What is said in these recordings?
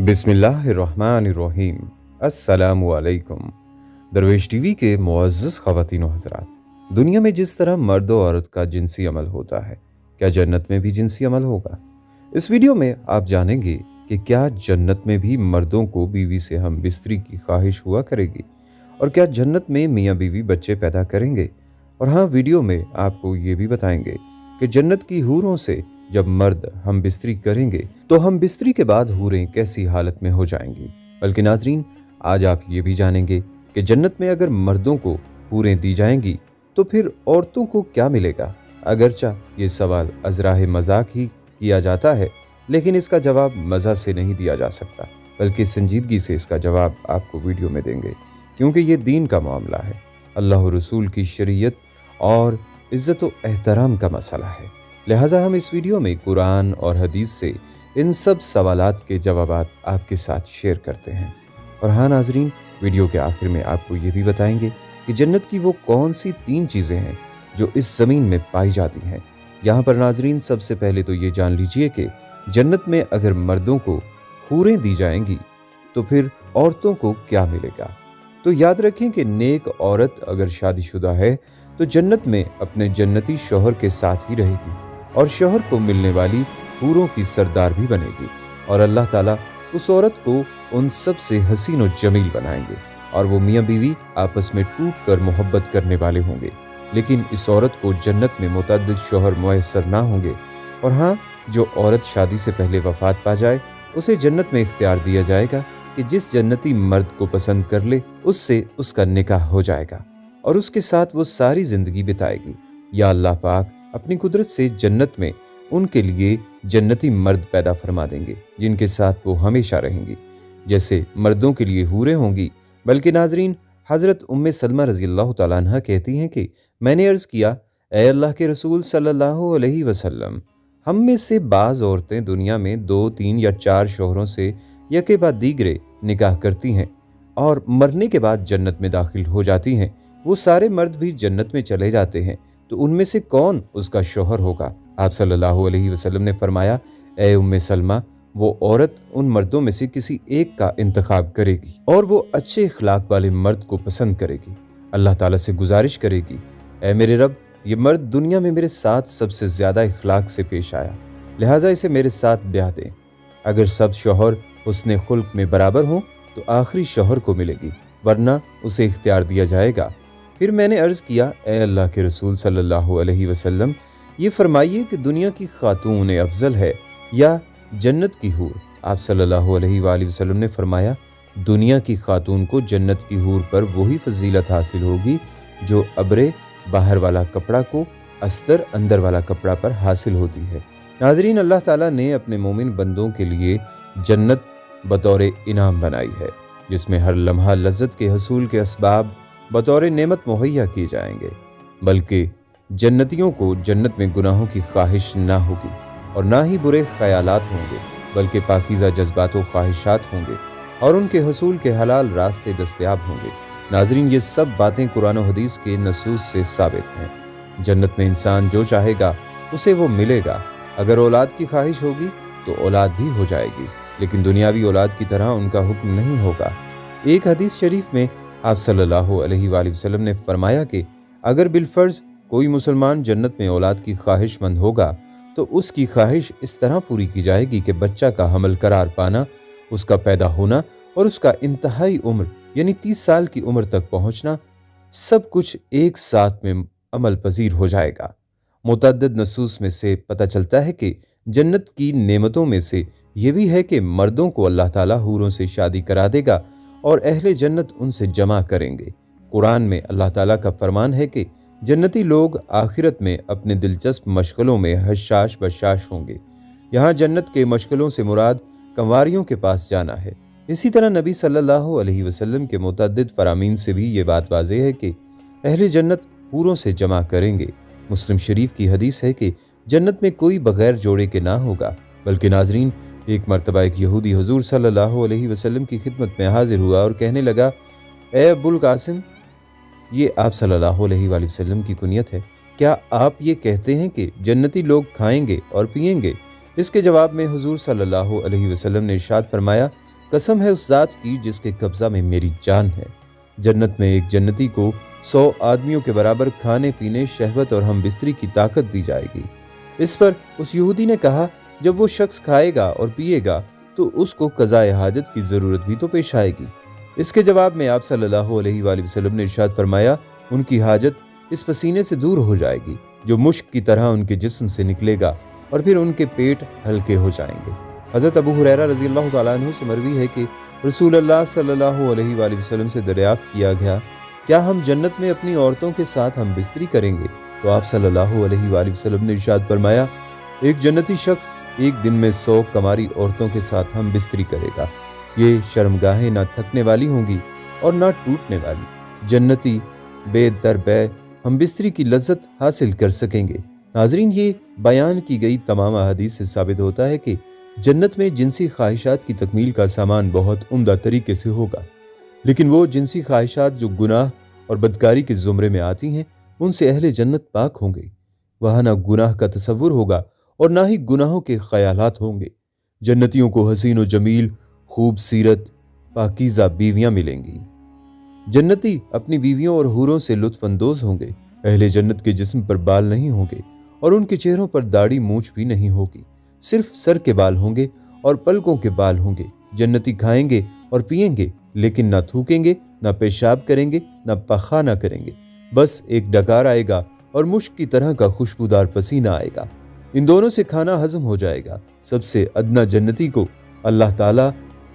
बिस्मिल्लाहिर्रहमानिर्रहीम। अस्सलामुअलैकुम। दरवेश टीवी के मुअज़्ज़ज़ ख़वातीन व हज़रात, दुनिया में जिस तरह मर्द और औरत का जिनसी अमल होता है, क्या जन्नत में भी जिनसी अमल होगा? इस वीडियो में आप जानेंगे कि क्या जन्नत में भी मर्दों को बीवी से हम बिस्तरी की ख्वाहिश हुआ करेगी, और क्या जन्नत में मियाँ बीवी बच्चे पैदा करेंगे। और हाँ, वीडियो में आपको ये भी बताएंगे कि जन्नत की हूरों से जब मर्द हम बिस्तरी करेंगे तो हम बिस्तरी के बाद हूरें कैसी हालत में हो जाएंगी। बल्कि नाजरीन, आज आप ये भी जानेंगे कि जन्नत में अगर मर्दों को हूरें दी जाएंगी तो फिर औरतों को क्या मिलेगा। अगरचा ये सवाल अजराह मजाक ही किया जाता है, लेकिन इसका जवाब मज़ा से नहीं दिया जा सकता, बल्कि संजीदगी से इसका जवाब आपको वीडियो में देंगे, क्योंकि ये दीन का मामला है, अल्लाह रसूल की शरीयत और इज़्ज़त व एहतराम का मसला है। लिहाजा हम इस वीडियो में कुरान और हदीस से इन सब सवालात के जवाबात आपके साथ शेयर करते हैं। और हाँ नाजरीन, वीडियो के आखिर में आपको ये भी बताएंगे कि जन्नत की वो कौन सी 3 चीज़ें हैं जो इस ज़मीन में पाई जाती हैं। यहाँ पर नाजरीन, सबसे पहले तो ये जान लीजिए कि जन्नत में अगर मर्दों को हूरें दी जाएंगी तो फिर औरतों को क्या मिलेगा। तो याद रखें कि नेक औरत अगर शादीशुदा है तो जन्नत में अपने जन्नती शौहर के साथ ही रहेगी और शौहर को मिलने वाली हूरों की सरदार भी बनेगी, और अल्लाह ताला उस औरत को उन सब से हसीन और जमील बनाएंगे, और वो मियाँ बीवी आपस में टूट कर मोहब्बत करने वाले होंगे। लेकिन इस औरत को जन्नत में मुतअद्दिद शौहर मुयस्सर ना होंगे। और हाँ, जो औरत शादी से पहले वफात पा जाए उसे जन्नत में इख्तियार दिया जाएगा कि जिस जन्नती मर्द को पसंद कर ले उससे उसका निकाह हो जाएगा और उसके साथ वो सारी जिंदगी बिताएगी। या अल्लाह पाक अपनी कुदरत से जन्नत में उनके लिए जन्नती मर्द पैदा फरमा देंगे जिनके साथ वो हमेशा रहेंगी, जैसे मर्दों के लिए हूरें होंगी। बल्कि नाजरीन, हज़रत उम्मे सलमा रज़ी अल्लाह तआला अन्हा कहती हैं कि मैंने अर्ज़ किया, ए अल्लाह के रसूल सल्लल्लाहु अलैहि वसल्लम, हम में से बाज़ औरतें दुनिया में 2, 3 या 4 शौहरों से यके बाद दीगरे निकाह करती हैं और मरने के बाद जन्नत में दाखिल हो जाती हैं। वो सारे मर्द भी जन्नत में चले जाते हैं, तो उनमें से कौन उसका शौहर होगा? आप सल्लल्लाहु अलैहि वसल्लम ने फरमाया, ए उम्मे सलमा, वो औरत उन मर्दों में से किसी एक का इंतखाब करेगी और वो अच्छे इखलाक वाले मर्द को पसंद करेगी। अल्लाह ताला से गुजारिश करेगी, ए मेरे रब, ये मर्द दुनिया में मेरे साथ सबसे ज़्यादा इखलाक से पेश आया, लिहाजा इसे मेरे साथ ब्याह दें। अगर सब शौहर उसने खुल्क में बराबर हों तो आखिरी शौहर को मिलेगी, वरना उसे इख्तियार दिया जाएगा। फिर मैंने अर्ज़ किया, ए अल्लाह के रसूल सल्लल्लाहु अलैहि वसल्लम, ये फरमाइए कि दुनिया की खातून अफजल है या जन्नत की हूर? आप सल्लल्लाहु अलैहि वसल्लम ने फरमाया, दुनिया की खातून को जन्नत की हूर पर वही फजीलत हासिल होगी जो अब्रे बाहर वाला कपड़ा को अस्तर अंदर वाला कपड़ा पर हासिल होती है। नाज़रीन, अल्लाह ताला ने अपने मोमिन बंदों के लिए जन्नत बतौर इनाम बनाई है, जिसमें हर लम्हा लज्जत के हसूल के असबाब बतौर नेमत मुहैया किए जाएंगे। बल्कि जन्नतियों को जन्नत में गुनाहों की ख्वाहिश ना होगी और ना ही बुरे ख्यालात होंगे, बल्कि पाकीज़ा जज्बात व ख्वाहिशात होंगे और उनके हसूल के हलाल रास्ते दस्तयाब होंगे। नाजरीन, ये सब बातें कुरान और हदीस के नसूस से साबित हैं। जन्नत में इंसान जो चाहेगा उसे वो मिलेगा। अगर औलाद की ख्वाहिश होगी तो औलाद भी हो जाएगी, लेकिन दुनियावी औलाद की तरह उनका हुक्म नहीं होगा। एक हदीस शरीफ में आप सल्लल्लाहु अलैहि वसल्लम ने फरमाया कि अगर बिलफर्ज कोई मुसलमान जन्नत में औलाद की ख्वाहिशमंद होगा तो उसकी ख्वाहिश इस तरह पूरी की जाएगी कि बच्चा का हमल करार पाना, उसका पैदा होना और उसका इंतहाई उम्र यानी 30 साल की उम्र तक पहुंचना, सब कुछ एक साथ में अमल पजीर हो जाएगा। मुतअद्दिद नसूस में से पता चलता है कि जन्नत की नेमतों में से ये भी है कि मर्दों को अल्लाह ताला हूरों से शादी करा देगा और अहले जन्नत उनसे जमा करेंगे। कुरान में अल्लाह ताला का फरमान है कि जन्नती लोग आखिरत में अपने दिलचस्प मशगलों में हशाश बशाश होंगे। यहाँ जन्नत के मशगलों से मुराद कंवारियों के पास जाना है। इसी तरह नबी सल्लल्लाहु अलैहि वसल्लम के मुतअद्दिद फरामीन से भी ये बात वाज़ेह है कि अहले जन्नत हूरों से जमा करेंगे। मुस्लिम शरीफ की हदीस है कि जन्नत में कोई बगैर जोड़े के ना होगा। बल्कि नाजरीन, एक मरतबा एक यहूदी हुजूर सल्लल्लाहु अलैहि वसल्लम की खिदमत में हाजिर हुआ और कहने लगा, ए अबुल कासिम, ये आप सल्लल्लाहु अलैहि वसल्लम की कुनियत है, क्या आप ये कहते हैं कि जन्नती लोग खाएंगे और पिएंगे? इसके जवाब में हुजूर सल्लल्लाहु अलैहि वसल्लम ने इरशाद फरमाया, قسم ہے اس ذات کی جس کے قبضہ میں میری جان ہے، جنت میں ایک جنتی کو 100 آدمیوں کے برابر کھانے پینے، شہوت اور ہم بستری کی طاقت دی جائے گی۔ اس پر اس یہودی نے کہا، جب وہ شخص کھائے گا اور پیے گا تو اس کو قضاء حاجت کی ضرورت بھی تو پیش آئے گی۔ اس کے جواب میں آپ صلی اللہ علیہ وآلہ وسلم نے ارشاد فرمایا، ان کی حاجت اس پسینے سے دور ہو جائے گی جو مشک کی طرح ان کے جسم سے نکلے گا، اور پھر ان کے پیٹ ہلکے ہو جائیں گے۔ حضرت ابو ہریرہ رضی اللہ تعالیٰ عنہ سے مروی ہے کہ رسول اللہ صلی اللہ علیہ وآلہ وسلم سے دریافت کیا گیا، کیا ہم جنت میں اپنی عورتوں کے ساتھ ہم بستری کریں گے؟ تو آپ صلی اللہ علیہ وآلہ وسلم نے ارشاد فرمایا، ایک جنتی شخص ایک دن میں 100 کماری عورتوں کے ساتھ ہم بستری کرے گا، یہ شرمگاہیں نہ تھکنے والی ہوں گی اور نہ ٹوٹنے والی، جنتی بے در بے ہم بستری کی لذت حاصل کر سکیں گے۔ ناظرین، یہ بیان کی گئی تمام احادیث سے ثابت ہوتا ہے کہ جنت میں جنسی خواہشات کی تکمیل کا سامان بہت عمدہ طریقے سے ہوگا، لیکن وہ جنسی خواہشات جو گناہ اور بدکاری کے زمرے میں آتی ہیں، ان سے اہل جنت پاک ہوں گے۔ وہاں نہ گناہ کا تصور ہوگا اور نہ ہی گناہوں کے خیالات ہوں گے۔ جنتیوں کو حسین و جمیل، خوبصورت، پاکیزہ بیویاں ملیں گی۔ جنتی اپنی بیویوں اور حوروں سے لطف اندوز ہوں گے۔ اہل جنت کے جسم پر بال نہیں ہوں گے اور ان کے چہروں پر داڑھی مونچھ بھی نہیں ہوگی، صرف سر کے بال ہوں گے اور پلکوں کے بال ہوں گے۔ جنتی کھائیں گے اور پئیں گے، لیکن نہ تھوکیں گے، نہ پیشاب کریں گے، نہ پخانہ کریں گے، بس ایک ڈکار آئے گا اور مشک کی طرح کا خوشبودار پسینہ آئے گا۔ ان دونوں سے کھانا ہضم ہو جائے گا۔ سب سے ادنا جنتی کو اللہ تعالیٰ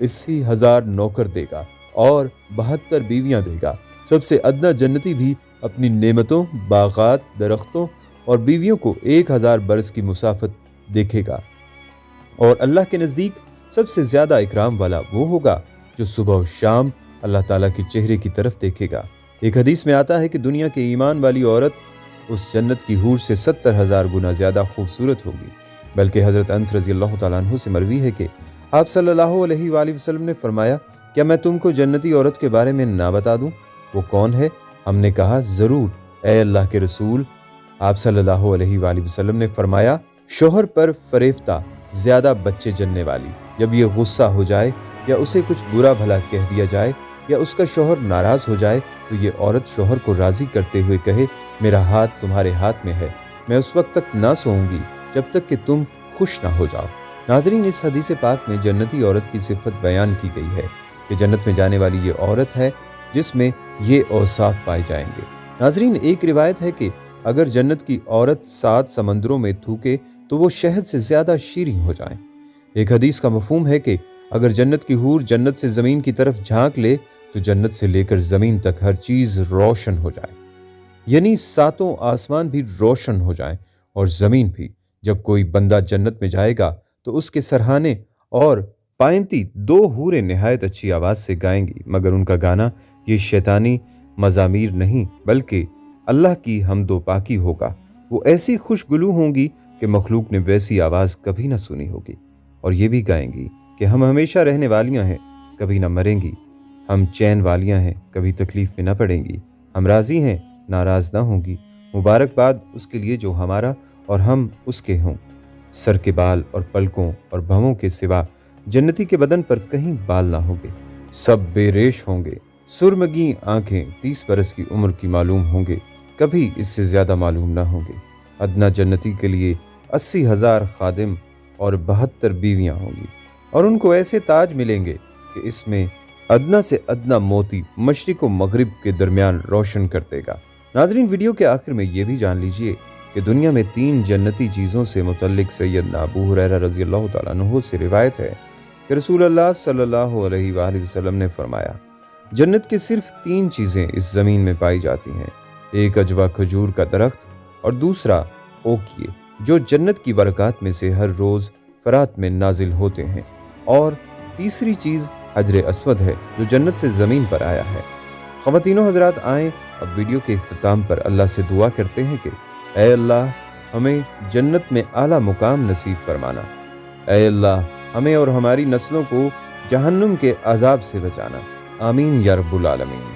80,000 نوکر دے گا اور 72 بیویاں دے گا۔ سب سے ادنا جنتی بھی اپنی نعمتوں، باغات، درختوں اور بیویوں کو 1000 برس کی مسافت دیکھے گا، اور اللہ کے نزدیک سب سے زیادہ اکرام والا وہ ہوگا جو صبح و شام اللہ تعالیٰ کے چہرے کی طرف دیکھے گا۔ ایک حدیث میں آتا ہے کہ دنیا کے ایمان والی عورت اس جنت کی حور سے 70,000 گنا زیادہ خوبصورت ہوگی۔ بلکہ حضرت انس رضی اللہ تعالیٰ عنہ سے مروی ہے کہ آپ صلی اللہ علیہ وآلہ وسلم نے فرمایا، کیا میں تم کو جنتی عورت کے بارے میں نہ بتا دوں؟ وہ کون ہے؟ ہم نے کہا، ضرور اے اللہ کے رسول۔ آپ صلی اللہ علیہ وآلہ وسلم نے فرمایا، شوہر پر فریفتہ، زیادہ بچے جننے والی، جب یہ غصہ ہو جائے یا اسے کچھ برا بھلا کہہ دیا جائے یا اس کا شوہر ناراض ہو جائے تو یہ عورت شوہر کو راضی کرتے ہوئے کہے، میرا ہاتھ تمہارے ہاتھ میں ہے، میں اس وقت تک نہ سوؤں گی جب تک کہ تم خوش نہ ہو جاؤ۔ ناظرین، اس حدیث پاک میں جنتی عورت کی صفت بیان کی گئی ہے کہ جنت میں جانے والی یہ عورت ہے جس میں یہ اوصاف پائے جائیں گے۔ ناظرین، ایک روایت ہے کہ اگر جنت کی عورت 7 سمندروں میں تھوکے تو وہ شہد سے زیادہ شیریں ہو جائیں۔ ایک حدیث کا مفہوم ہے کہ اگر جنت کی حور جنت سے زمین کی طرف جھانک لے تو جنت سے لے کر زمین تک ہر چیز روشن ہو جائے، یعنی 7 آسمان بھی روشن ہو جائیں اور زمین بھی۔ جب کوئی بندہ جنت میں جائے گا تو اس کے سرہانے اور پائنتی 2 حوریں نہایت اچھی آواز سے گائیں گی، مگر ان کا گانا یہ شیطانی مزامیر نہیں بلکہ اللہ کی حمد و پاکی ہوگا۔ وہ ایسی خوشگلو ہوں گی کہ مخلوق نے ویسی آواز کبھی نہ سنی ہوگی، اور یہ بھی گائیں گی کہ ہم ہمیشہ رہنے والیاں ہیں، کبھی نہ مریں گی، ہم چین والیاں ہیں، کبھی تکلیف میں نہ پڑیں گی، ہم راضی ہیں، ناراض نہ ہوں گی، مبارکباد اس کے لیے جو ہمارا اور ہم اس کے ہوں۔ سر کے بال اور پلکوں اور بھووں کے سوا جنتی کے بدن پر کہیں بال نہ ہوں گے، سب بے ریش ہوں گے، سرمگی آنکھیں، 30 برس کی عمر کی معلوم ہوں گے، کبھی اس سے زیادہ معلوم نہ ہوں گے۔ ادنا جنتی کے لیے 80,000 خادم اور 72 بیویاں ہوں گی، اور ان کو ایسے تاج ملیں گے کہ اس میں ادنا سے ادنا موتی مشرق و مغرب کے درمیان روشن کر دے گا۔ ناظرین، ویڈیو کے آخر میں یہ بھی جان لیجئے کہ دنیا میں 3 جنتی چیزوں سے متعلق سیدنا ابو ہریرہ رضی اللہ تعالیٰ عنہ سے روایت ہے کہ رسول اللہ صلی اللہ علیہ وآلہ وسلم نے فرمایا، جنت کے صرف 3 چیزیں اس زمین میں پائی جاتی ہیں، ایک اجوا کھجور کا درخت، اور دوسرا اوکیے جو جنت کی برکات میں سے ہر روز فرات میں نازل ہوتے ہیں، اور تیسری چیز حجر اسود ہے جو جنت سے زمین پر آیا ہے۔ خواتین و حضرات، آئیں اب ویڈیو کے اختتام پر اللہ سے دعا کرتے ہیں کہ اے اللہ ہمیں جنت میں اعلیٰ مقام نصیب فرمانا، اے اللہ ہمیں اور ہماری نسلوں کو جہنم کے عذاب سے بچانا، آمین یا رب العالمین۔